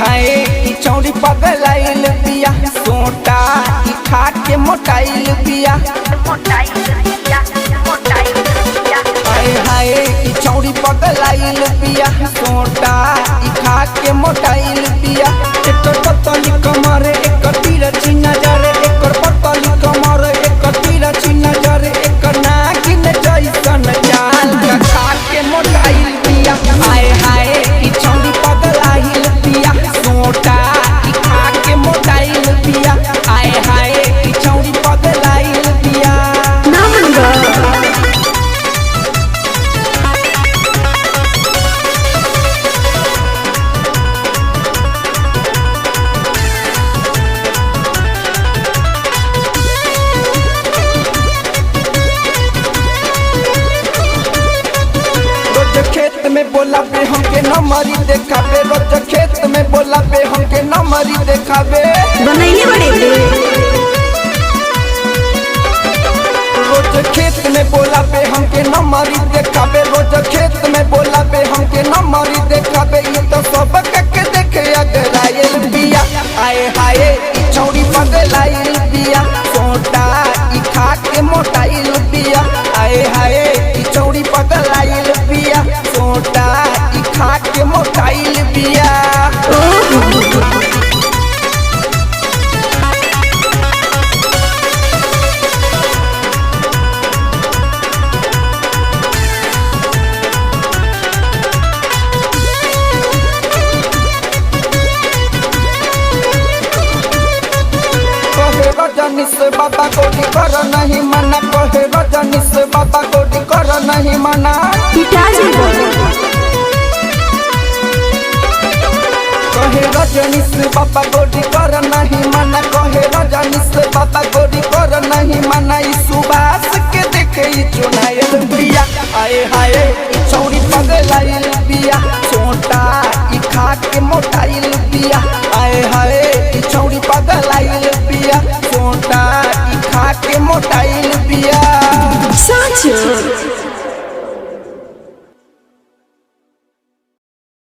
हाय ई चौड़ी पगलाइल बिया सोटा ई खा के मोटाइल बिया। हाय हाय ई चौड़ी पगलाइल बिया सोटा ई खा के मोटाइल बिया। एकर पतली कमर एकर तिरछी नजर एकर पतली कमर एकर तिरछी नजर एकर नागिन जैसन चाल खा के मोटाइल बिया। हाय हाय ई चौड़ी पगलाइल बिया सोटा ई खा के मोटाइल बिया। हाय हाय ई चौड़ी पगलाइल बिया। खेत में बोला पे हमके नमरी देखाबे रोज खेत में बोला पे हमके नमरी देखाबे। बनैले बड़े रोज खेत में बोला पे हमके नमरी देखाबे रोज खेत में बोला पे हमके नमरी देखाबे। ई तो सब के देखे अगराइल बिया। आए हाय ई चौड़ी पगलाइल बिया सोटा ई खा के मोटाइल बिया। आए हाय ई चौड़ी पगलाइल बिया सोटा ई खा के मोटाइल बिया। रजनी से बाबा कोडी कर नहीं मना कहे रजनी से बाबा कोडी कर नहीं मना। कहे रजनी से बाबा कोडी कर नहीं मना कहे रजनी से बाबा कोडी कर नहीं मना। ई सुबास के देखे ई चुनाइल बिया। आए हाय ई चौड़ी पगलाइल बिया सोटा ई खा के मोटाइल बिया। आए हाय ई चौड़ी पगलाइल बिया सोटा ई खा के मोटाइल बिया। सच